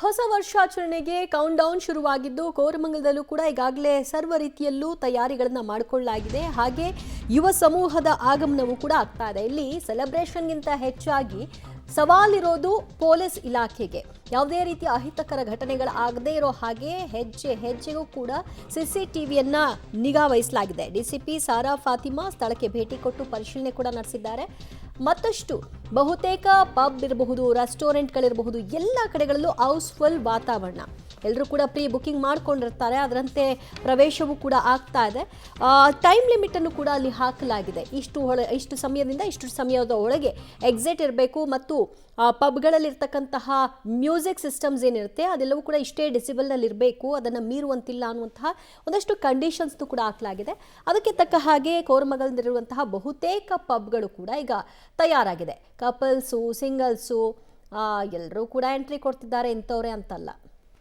ಹೊಸ ವರ್ಷಾಚರಣೆಗೆ count down ಶುರುವಾಗಿದ್ದು ಕೋರಮಂಗಲದಲ್ಲೂ ಕೂಡ ಈಗಾಗಲೇ ಸರ್ವ ರೀತಿಯಲ್ಲೂ ತಯಾರಿಗಳನ್ನು ಮಾಡಿಕೊಳ್ಳಲಾಗಿದೆ. ಹಾಗೆ ಯುವ ಸಮೂಹದ ಆಗಮನವೂ ಕೂಡ ಆಗ್ತಾ ಇದೆ. ಇಲ್ಲಿ ಸೆಲೆಬ್ರೇಷನ್ಗಿಂತ ಹೆಚ್ಚಾಗಿ ಸವಾಲಿರೋದು ಪೊಲೀಸ್ ಇಲಾಖೆಗೆ. ಯಾವುದೇ ರೀತಿಯ ಅಹಿತಕರ ಘಟನೆಗಳಾಗದೇ ಇರೋ ಹಾಗೆ ಹೆಜ್ಜೆ ಹೆಜ್ಜೆಗೂ ಕೂಡ ಸಿಸಿಟಿವಿಯನ್ನ ನಿಗಾ ವಹಿಸಲಾಗಿದೆ. ಡಿಸಿಪಿ ಸಾರಾ ಫಾತಿಮಾ ಸ್ಥಳಕ್ಕೆ ಭೇಟಿ ಕೊಟ್ಟು ಪರಿಶೀಲನೆ ಕೂಡ ನಡೆಸಿದ್ದಾರೆ. ಮತ್ತಷ್ಟು ಬಹುತೇಕ ಪಬ್ ಇರಬಹುದು, ರೆಸ್ಟೋರೆಂಟ್ಗಳಿರಬಹುದು, ಎಲ್ಲ ಕಡೆಗಳಲ್ಲೂ ಹೌಸ್ಫುಲ್ ವಾತಾವರಣ. ಎಲ್ಲರೂ ಕೂಡ ಪ್ರೀ ಬುಕಿಂಗ್ ಮಾಡ್ಕೊಂಡಿರ್ತಾರೆ. ಅದರಂತೆ ಪ್ರವೇಶವೂ ಕೂಡ ಆಗ್ತಾ ಇದೆ. ಟೈಮ್ ಲಿಮಿಟನ್ನು ಕೂಡ ಅಲ್ಲಿ ಹಾಕಲಾಗಿದೆ. ಇಷ್ಟು ಸಮಯದಿಂದ ಇಷ್ಟು ಸಮಯದ ಒಳಗೆ ಎಕ್ಸಿಟ್ ಇರಬೇಕು ಮತ್ತು ಪಬ್ಗಳಲ್ಲಿರ್ತಕ್ಕಂತಹ ಮ್ಯೂಸಿಕ್ ಸಿಸ್ಟಮ್ಸ್ ಏನಿರುತ್ತೆ ಅದೆಲ್ಲವೂ ಕೂಡ ಇಷ್ಟೇ ಡೆಸಿಬಲ್ನಲ್ಲಿ ಇರಬೇಕು, ಅದನ್ನು ಮೀರುವಂತಿಲ್ಲ ಅನ್ನುವಂತಹ ಒಂದಷ್ಟು ಕಂಡೀಷನ್ಸ್ನು ಕೂಡ ಹಾಕಲಾಗಿದೆ. ಅದಕ್ಕೆ ತಕ್ಕ ಹಾಗೆ ಕೋರಮಂಗಲದಲ್ಲಿರುವಂತಹ ಬಹುತೇಕ ಪಬ್ಗಳು ಕೂಡ ಈಗ ತಯಾರಾಗಿದೆ. ಕಪಲ್ಸು, ಸಿಂಗಲ್ಸು ಎಲ್ಲರೂ ಕೂಡ ಎಂಟ್ರಿ ಕೊಡ್ತಿದ್ದಾರೆ, ಇಂಥವ್ರೆ ಅಂತಲ್ಲ.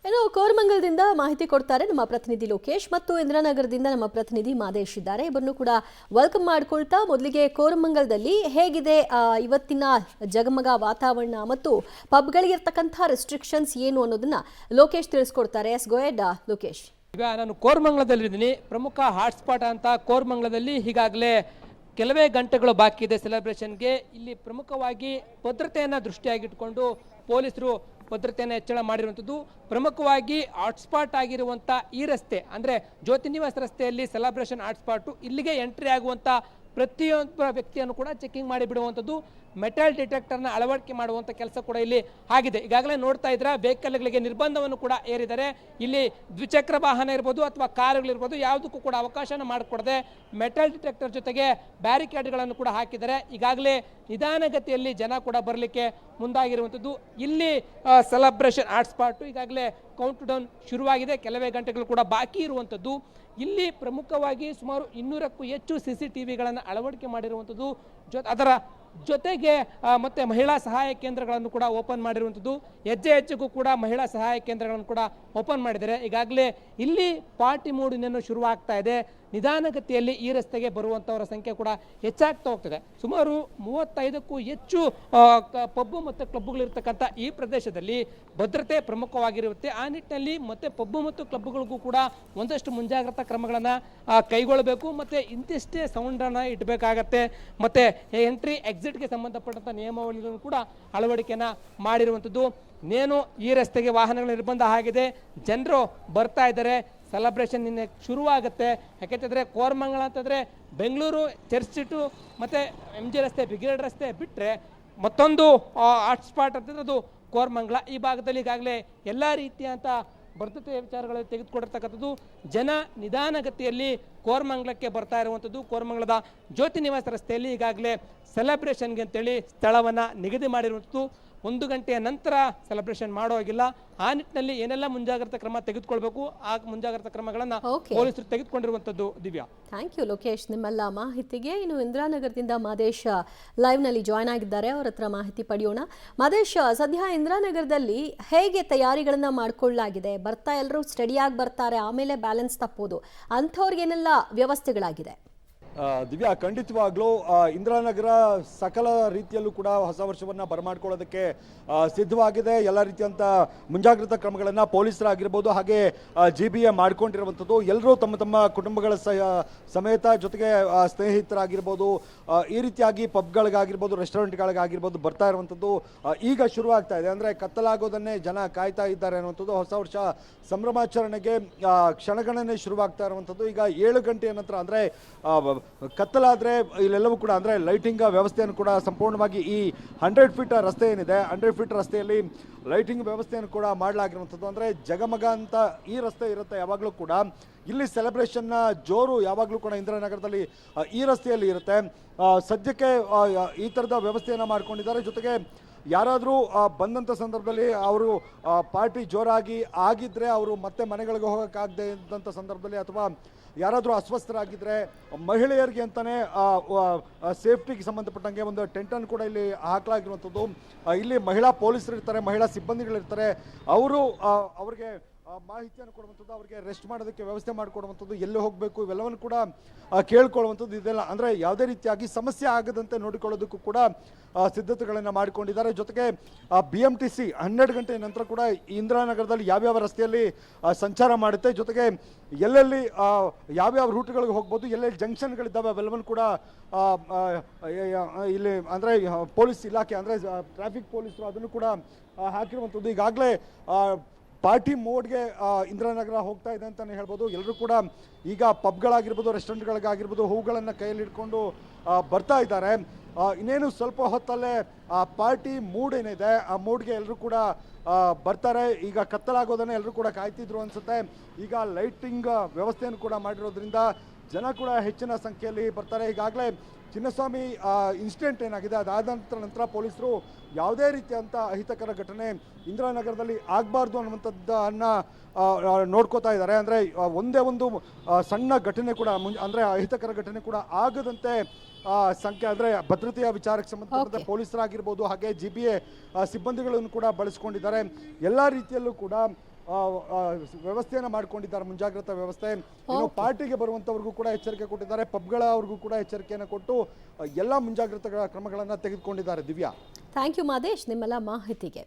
ಏನೋ ಕೋರಮಂಗಲದಿಂದ ಮಾಹಿತಿ ಕೊಡ್ತಾರೆ ನಮ್ಮ ಪ್ರತಿನಿಧಿ ಲೋಕೇಶ್ ಮತ್ತು ಇಂದಿರಾನಗರದಿಂದ ನಮ್ಮ ಪ್ರತಿನಿಧಿ ಮಾದೇಶ್ ಇದ್ದಾರೆ. ಇಬ್ಬರನ್ನು ಕೂಡ ವೆಲ್ಕಮ್ ಮಾಡ್ಕೊಳ್ತಾ ಮೊದಲಿಗೆ ಕೋರಮಂಗಲದಲ್ಲಿ ಹೇಗಿದೆ ಇವತ್ತಿನ ಜಗಮಗ ವಾತಾವರಣ ಮತ್ತು ಪಬ್ಗಳಿಗಿರ್ತಕ್ಕಂಥ ರೆಸ್ಟ್ರಿಕ್ಷನ್ಸ್ ಏನು ಅನ್ನೋದನ್ನ ಲೋಕೇಶ್ ತಿಳಿಸ್ಕೊಡ್ತಾರೆ. ಎಸ್ ಗೋಯೆಡ್ ಲೋಕೇಶ್. ಈಗ ನಾನು ಕೋರಮಂಗಲದಲ್ಲಿದ್ದೀನಿ. ಪ್ರಮುಖ ಹಾಟ್ಸ್ಪಾಟ್ ಅಂತ ಕೋರಮಂಗಲದಲ್ಲಿ ಈಗಾಗಲೇ ಕೆಲವೇ ಗಂಟೆಗಳು ಬಾಕಿ ಇದೆ ಸೆಲೆಬ್ರೇಷನ್ಗೆ. ಇಲ್ಲಿ ಪ್ರಮುಖವಾಗಿ ಭದ್ರತೆಯನ್ನು ದೃಷ್ಟಿಯಾಗಿಟ್ಕೊಂಡು ಪೊಲೀಸರು ಭದ್ರತೆಯನ್ನು ಹೆಚ್ಚಳ ಮಾಡಿರುವಂಥದ್ದು. ಪ್ರಮುಖವಾಗಿ ಹಾಟ್ಸ್ಪಾಟ್ ಆಗಿರುವಂಥ ಈ ರಸ್ತೆ ಅಂದರೆ ಜ್ಯೋತಿ ನಿವಾಸ ರಸ್ತೆಯಲ್ಲಿ ಸೆಲೆಬ್ರೇಷನ್ ಹಾಟ್ಸ್ಪಾಟು. ಇಲ್ಲಿಗೆ ಎಂಟ್ರಿ ಆಗುವಂಥ ಪ್ರತಿಯೊಬ್ಬ ವ್ಯಕ್ತಿಯನ್ನು ಕೂಡ ಚೆಕಿಂಗ್ ಮಾಡಿ ಬಿಡುವಂಥದ್ದು. ಮೆಟಲ್ ಡಿಟೆಕ್ಟರ್ನ ಅಳವಡಿಕೆ ಮಾಡುವಂಥ ಕೆಲಸ ಕೂಡ ಇಲ್ಲಿ ಆಗಿದೆ. ಈಗಾಗಲೇ ನೋಡ್ತಾ ಇದ್ರೆ ವೆಹಿಕಲ್ಗಳಿಗೆ ನಿರ್ಬಂಧವನ್ನು ಕೂಡ ಏರಿದ್ದಾರೆ. ಇಲ್ಲಿ ದ್ವಿಚಕ್ರ ವಾಹನ ಇರ್ಬೋದು ಅಥವಾ ಕಾರುಗಳಿರ್ಬೋದು, ಯಾವುದಕ್ಕೂ ಕೂಡ ಅವಕಾಶನ ಮಾಡಿಕೊಡದೆ ಮೆಟಲ್ ಡಿಟೆಕ್ಟರ್ ಜೊತೆಗೆ ಬ್ಯಾರಿಕೇಡ್ಗಳನ್ನು ಕೂಡ ಹಾಕಿದ್ದಾರೆ. ಈಗಾಗಲೇ ನಿಧಾನಗತಿಯಲ್ಲಿ ಜನ ಕೂಡ ಬರಲಿಕ್ಕೆ ಮುಂದಾಗಿರುವಂಥದ್ದು. ಇಲ್ಲಿ ಸೆಲೆಬ್ರೇಷನ್ ಹಾಟ್ಸ್ಪಾಟು ಈಗಾಗಲೇ ಕೌಂಟ್ ಡೌನ್ ಶುರುವಾಗಿದೆ. ಕೆಲವೇ ಗಂಟೆಗಳು ಕೂಡ ಬಾಕಿ ಇರುವಂಥದ್ದು. ಇಲ್ಲಿ ಪ್ರಮುಖವಾಗಿ ಸುಮಾರು 200ಕ್ಕೂ ಹೆಚ್ಚು CCTVಗಳನ್ನು ಅಳವಡಿಕೆ ಮಾಡಿರುವಂಥದ್ದು. ಅದರ ಜೊತೆಗೆ ಮತ್ತೆ ಮಹಿಳಾ ಸಹಾಯ ಕೇಂದ್ರಗಳನ್ನು ಕೂಡ ಓಪನ್ ಮಾಡಿರುವಂಥದ್ದು. ಹೆಜ್ಜೆ ಹೆಜ್ಜೆಗೂ ಕೂಡ ಮಹಿಳಾ ಸಹಾಯ ಕೇಂದ್ರಗಳನ್ನು ಕೂಡ ಓಪನ್ ಮಾಡಿದ್ದಾರೆ. ಈಗಾಗಲೇ ಇಲ್ಲಿ ಪಾರ್ಟಿ ಮೂಡ್ ಇನ್ನೇನು ಶುರುವಾಗ್ತಾ ಇದೆ. ನಿಧಾನಗತಿಯಲ್ಲಿ ಈ ರಸ್ತೆಗೆ ಬರುವಂಥವರ ಸಂಖ್ಯೆ ಕೂಡ ಹೆಚ್ಚಾಗ್ತಾ ಹೋಗ್ತದೆ. ಸುಮಾರು 35ಕ್ಕೂ ಹೆಚ್ಚು ಪಬ್ಬು ಮತ್ತು ಕ್ಲಬ್ಗಳಿರ್ತಕ್ಕಂಥ ಈ ಪ್ರದೇಶದಲ್ಲಿ ಭದ್ರತೆ ಪ್ರಮುಖವಾಗಿರುತ್ತೆ. ಆ ನಿಟ್ಟಿನಲ್ಲಿ ಮತ್ತೆ ಪಬ್ಬು ಮತ್ತು ಕ್ಲಬ್ಗಳಿಗೂ ಕೂಡ ಒಂದಷ್ಟು ಮುಂಜಾಗ್ರತಾ ಕ್ರಮಗಳನ್ನು ಕೈಗೊಳ್ಳಬೇಕು. ಮತ್ತು ಇಂತಿಷ್ಟೇ ಸೌಂಡನ್ನು ಇಡಬೇಕಾಗತ್ತೆ. ಮತ್ತು ಎಂಟ್ರಿ ಎಕ್ಸಿಟ್ಗೆ ಸಂಬಂಧಪಟ್ಟಂಥ ನಿಯಮಾವಳಿಗಳನ್ನು ಕೂಡ ಅಳವಡಿಕೆಯನ್ನು ಮಾಡಿರುವಂಥದ್ದು. ನೇನು ಈ ರಸ್ತೆಗೆ ವಾಹನಗಳ ನಿರ್ಬಂಧ ಆಗಿದೆ. ಜನರು ಬರ್ತಾ ಇದ್ದಾರೆ. ಸೆಲೆಬ್ರೇಷನ್ ನಿನ್ನೆ ಶುರುವಾಗುತ್ತೆ. ಯಾಕೆಂತಂದರೆ ಕೋರಮಂಗಲ ಅಂತಂದರೆ ಬೆಂಗಳೂರು ಚರ್ಚ್ ಸ್ಟ್ರೀಟು ಮತ್ತು MG ರಸ್ತೆ, ಬ್ರಿಗೇಡ್ ರಸ್ತೆ ಬಿಟ್ಟರೆ ಮತ್ತೊಂದು ಹಾಟ್ಸ್ಪಾಟ್ ಅಂತಂದ್ರೆ ಅದು ಕೋರಮಂಗಲ. ಈ ಭಾಗದಲ್ಲಿ ಈಗಾಗಲೇ ಎಲ್ಲ ರೀತಿಯಂಥ ಭದ್ರತೆ ವಿಚಾರಗಳಲ್ಲಿ ತೆಗೆದುಕೊಂಡಿರ್ತಕ್ಕಂಥದ್ದು. ಜನ ನಿಧಾನಗತಿಯಲ್ಲಿ ಕೋರಮಂಗಲಕ್ಕೆ ಬರ್ತಾ ಇರುವಂಥದ್ದು. ಕೋರಮಂಗಲದ ಜ್ಯೋತಿ ನಿವಾಸ ರಸ್ತೆಯಲ್ಲಿ ಈಗಾಗಲೇ ಸೆಲೆಬ್ರೇಷನ್ಗೆ ಅಂತೇಳಿ ಸ್ಥಳವನ್ನು ನಿಗದಿ ಮಾಡಿರುವಂಥದ್ದು. 1 ಗಂಟೆಯ ನಂತರ ಸೆಲೆಬ್ರೇಷನ್ ಮಾಡೋಗಿಲ್ಲ. ಆ ನಿಟ್ಟಿನಲ್ಲಿ ಏನೆಲ್ಲ ಮುಂಜಾಗ್ರತಾ ಕ್ರಮ ತೆಗೆದುಕೊಳ್ಬೇಕು ಆ ಮುಂಜಾಗ್ರತಾ ಕ್ರಮಗಳನ್ನು ಪೊಲೀಸರು ತೆಗೆದುಕೊಂಡಿರುವಂಥದ್ದು. ದಿವ್ಯಾ, ಥ್ಯಾಂಕ್ ಯು ಲೋಕೇಶ್ ನಿಮ್ಮೆಲ್ಲ ಮಾಹಿತಿಗೆ. ಇನ್ನು ಇಂದಿರಾನಗರದಿಂದ ಮಾದೇಶ್ ಲೈವ್ನಲ್ಲಿ ಜಾಯ್ನ್ ಆಗಿದ್ದಾರೆ, ಅವರ ಹತ್ರ ಮಾಹಿತಿ ಪಡೆಯೋಣ. ಮಾದೇಶ್, ಸದ್ಯ ಇಂದಿರಾನಗರದಲ್ಲಿ ಹೇಗೆ ತಯಾರಿಗಳನ್ನು ಮಾಡಿಕೊಳ್ಳಲಾಗಿದೆ? ಬರ್ತಾ ಎಲ್ಲರೂ ಸ್ಟಡಿಯಾಗಿ ಬರ್ತಾರೆ, ಆಮೇಲೆ ಬ್ಯಾಲೆನ್ಸ್ ತಪ್ಪೋದು, ಅಂಥವ್ರಿಗೇನೆಲ್ಲ ವ್ಯವಸ್ಥೆಗಳಾಗಿದೆ? ದಿವ್ಯಾ, ಖಂಡಿತವಾಗ್ಲೂ ಇಂದಿರಾನಗರ ಸಕಲ ರೀತಿಯಲ್ಲೂ ಕೂಡ ಹೊಸ ವರ್ಷವನ್ನು ಬರಮಾಡ್ಕೊಳ್ಳೋದಕ್ಕೆ ಸಿದ್ಧವಾಗಿದೆ. ಎಲ್ಲ ರೀತಿಯಂಥ ಮುಂಜಾಗ್ರತಾ ಕ್ರಮಗಳನ್ನು ಪೊಲೀಸರಾಗಿರ್ಬೋದು ಹಾಗೆ GBA ಮಾಡ್ಕೊಂಡಿರುವಂಥದ್ದು. ಎಲ್ಲರೂ ತಮ್ಮ ತಮ್ಮ ಕುಟುಂಬಗಳ ಸಮೇತ ಜೊತೆಗೆ ಸ್ನೇಹಿತರಾಗಿರ್ಬೋದು ಈ ರೀತಿಯಾಗಿ ಪಬ್ಗಳಿಗಾಗಿರ್ಬೋದು ರೆಸ್ಟೋರೆಂಟ್ಗಳಿಗಾಗಿರ್ಬೋದು ಬರ್ತಾ ಇರುವಂಥದ್ದು ಈಗ ಶುರುವಾಗ್ತಾ ಇದೆ. ಅಂದರೆ ಕತ್ತಲಾಗೋದನ್ನೇ ಜನ ಕಾಯ್ತಾ ಇದ್ದಾರೆ ಅನ್ನುವಂಥದ್ದು. ಹೊಸ ವರ್ಷ ಸಂಭ್ರಮಾಚರಣೆಗೆ ಕ್ಷಣಗಣನೆ ಶುರುವಾಗ್ತಾ ಇರುವಂಥದ್ದು. ಈಗ 7 ಗಂಟೆಯ ನಂತರ ಅಂದರೆ ಕತ್ತಲಾದರೆ ಇಲ್ಲೆಲ್ಲವೂ ಕೂಡ ಅಂದರೆ ಲೈಟಿಂಗ್ ವ್ಯವಸ್ಥೆಯನ್ನು ಕೂಡ ಸಂಪೂರ್ಣವಾಗಿ ಈ 100 ಫೀಟ್ ರಸ್ತೆ ಏನಿದೆ 100 ಫೀಟ್ ರಸ್ತೆಯಲ್ಲಿ ಲೈಟಿಂಗ್ ವ್ಯವಸ್ಥೆಯನ್ನು ಕೂಡ ಮಾಡಲಾಗಿರುವಂಥದ್ದು. ಅಂದರೆ ಜಗಮಗ ಅಂತ ಈ ರಸ್ತೆ ಇರುತ್ತೆ ಯಾವಾಗಲೂ ಕೂಡ. ಇಲ್ಲಿ ಸೆಲೆಬ್ರೇಷನ್ನ ಜೋರು ಯಾವಾಗಲೂ ಕೂಡ ಇಂದಿರಾನಗರದಲ್ಲಿ ಈ ರಸ್ತೆಯಲ್ಲಿ ಇರುತ್ತೆ. ಸದ್ಯಕ್ಕೆ ಈ ಥರದ ವ್ಯವಸ್ಥೆಯನ್ನು ಮಾಡ್ಕೊಂಡಿದ್ದಾರೆ. ಜೊತೆಗೆ ಯಾರಾದರೂ ಬಂದಂಥ ಸಂದರ್ಭದಲ್ಲಿ ಅವರು ಪಾರ್ಟಿ ಜೋರಾಗಿ ಆಗಿದ್ದರೆ ಅವರು ಮತ್ತೆ ಮನೆಗಳಿಗೆ ಹೋಗೋಕ್ಕಾಗದೇ ಇದ್ದಂಥ ಸಂದರ್ಭದಲ್ಲಿ ಅಥವಾ ಯಾರಾದರೂ ಅಸ್ವಸ್ಥರಾಗಿದ್ದರೆ ಮಹಿಳೆಯರಿಗೆ ಅಂತಲೇ ಸೇಫ್ಟಿಗೆ ಸಂಬಂಧಪಟ್ಟಂಗೆ ಒಂದು ಟೆಂಟನ್ನು ಕೂಡ ಇಲ್ಲಿ ಹಾಕಲಾಗಿರುವಂಥದ್ದು. ಇಲ್ಲಿ ಮಹಿಳಾ ಪೊಲೀಸರು ಇರ್ತಾರೆ, ಮಹಿಳಾ ಸಿಬ್ಬಂದಿಗಳಿರ್ತಾರೆ. ಅವರು ಅವ್ರಿಗೆ ಮಾಹಿತಿಯನ್ನು ಕೊಡುವಂಥದ್ದು, ಅವರಿಗೆ ರೆಸ್ಟ್ ಮಾಡೋದಕ್ಕೆ ವ್ಯವಸ್ಥೆ ಮಾಡಿಕೊಡುವಂಥದ್ದು, ಎಲ್ಲಿ ಹೋಗಬೇಕು ಇವೆಲ್ಲವನ್ನು ಕೂಡ ಕೇಳ್ಕೊಳ್ಳುವಂಥದ್ದು, ಇದೆಲ್ಲ ಅಂದರೆ ಯಾವುದೇ ರೀತಿಯಾಗಿ ಸಮಸ್ಯೆ ಆಗದಂತೆ ನೋಡಿಕೊಳ್ಳೋದಕ್ಕೂ ಕೂಡ ಸಿದ್ಧತೆಗಳನ್ನು ಮಾಡಿಕೊಂಡಿದ್ದಾರೆ. ಜೊತೆಗೆ BMTC 12 ಗಂಟೆ ನಂತರ ಕೂಡ ಇಂದಿರಾನಗರದಲ್ಲಿ ಯಾವ್ಯಾವ ರಸ್ತೆಯಲ್ಲಿ ಸಂಚಾರ ಮಾಡುತ್ತೆ, ಜೊತೆಗೆ ಎಲ್ಲೆಲ್ಲಿ ಯಾವ್ಯಾವ ರೂಟ್ಗಳಿಗೆ ಹೋಗ್ಬೋದು, ಎಲ್ಲೆಲ್ಲಿ ಜಂಕ್ಷನ್ಗಳಿದ್ದಾವೆ ಅವೆಲ್ಲವನ್ನು ಕೂಡ ಇಲ್ಲಿ ಅಂದರೆ ಪೊಲೀಸ್ ಇಲಾಖೆ ಅಂದರೆ ಟ್ರಾಫಿಕ್ ಪೊಲೀಸರು ಅದನ್ನು ಕೂಡ ಹಾಕಿರುವಂಥದ್ದು. ಈಗಾಗಲೇ ಪಾರ್ಟಿ ಮೋಡ್ಗೆ ಇಂದಿರಾನಗರ ಹೋಗ್ತಾ ಇದೆ ಅಂತಲೇ ಹೇಳ್ಬೋದು. ಎಲ್ಲರೂ ಕೂಡ ಈಗ ಪಬ್ಗಳಾಗಿರ್ಬೋದು, ರೆಸ್ಟೋರೆಂಟ್ಗಳಿಗಾಗಿರ್ಬೋದು ಹೂಗಳನ್ನು ಕೈಯಲ್ಲಿ ಇಟ್ಕೊಂಡು ಬರ್ತಾ ಇದ್ದಾರೆ. ಇನ್ನೇನು ಸ್ವಲ್ಪ ಹೊತ್ತಲ್ಲೇ ಆ ಪಾರ್ಟಿ ಮೂಡ್ ಏನಿದೆ ಆ ಮೂಡ್ಗೆ ಎಲ್ಲರೂ ಕೂಡ ಬರ್ತಾರೆ. ಈಗ ಕತ್ತಲಾಗೋದನ್ನು ಎಲ್ಲರೂ ಕೂಡ ಕಾಯ್ತಿದ್ರು ಅನ್ಸುತ್ತೆ. ಈಗ ಲೈಟಿಂಗ್ ವ್ಯವಸ್ಥೆಯನ್ನು ಕೂಡ ಮಾಡಿರೋದ್ರಿಂದ ಜನ ಕೂಡ ಹೆಚ್ಚಿನ ಸಂಖ್ಯೆಯಲ್ಲಿ ಬರ್ತಾರೆ. ಈಗಾಗಲೇ ಚಿನ್ನಸ್ವಾಮಿ ಇನ್ಸಿಡೆಂಟ್ ಏನಾಗಿದೆ ಅದಾದ ನಂತರ ಪೊಲೀಸರು ಯಾವುದೇ ರೀತಿಯಂಥ ಅಹಿತಕರ ಘಟನೆ ಇಂದಿರಾನಗರದಲ್ಲಿ ಆಗಬಾರ್ದು ಅನ್ನುವಂಥದ್ದನ್ನು ನೋಡ್ಕೋತಾ ಇದ್ದಾರೆ. ಅಂದರೆ ಒಂದೇ ಒಂದು ಸಣ್ಣ ಘಟನೆ ಕೂಡ ಅಂದರೆ ಅಹಿತಕರ ಘಟನೆ ಕೂಡ ಆಗದಂತೆ ಸಂಖ್ಯೆ ಅಂದರೆ ಭದ್ರತೆಯ ವಿಚಾರಕ್ಕೆ ಸಂಬಂಧಪಟ್ಟಂತೆ ಪೊಲೀಸರಾಗಿರ್ಬೋದು, ಹಾಗೆ GBA ಸಿಬ್ಬಂದಿಗಳನ್ನು ಕೂಡ ಬಳಸ್ಕೊಂಡಿದ್ದಾರೆ. ಎಲ್ಲ ರೀತಿಯಲ್ಲೂ ಕೂಡ ವ್ಯವಸ್ಥೆಯನ್ನು ಮಾಡಿಕೊಂಡಿದ್ದಾರೆ, ಮುಂಜಾಗ್ರತಾ ವ್ಯವಸ್ಥೆ. ಇನ್ನು ಪಾರ್ಟಿಗೆ ಬರುವಂಥವ್ರಿಗೂ ಕೂಡ ಎಚ್ಚರಿಕೆ ಕೊಟ್ಟಿದ್ದಾರೆ, ಪಬ್ಗಳವ್ರಿಗೂ ಕೂಡ ಎಚ್ಚರಿಕೆಯನ್ನು ಕೊಟ್ಟು ಎಲ್ಲ ಮುಂಜಾಗ್ರತಾ ಕ್ರಮಗಳನ್ನು ತೆಗೆದುಕೊಂಡಿದ್ದಾರೆ. ದಿವ್ಯಾ, ಥ್ಯಾಂಕ್ ಯು ಮಾದೇಶ್ ನಿಮ್ಮೆಲ್ಲ ಮಾಹಿತಿಗೆ.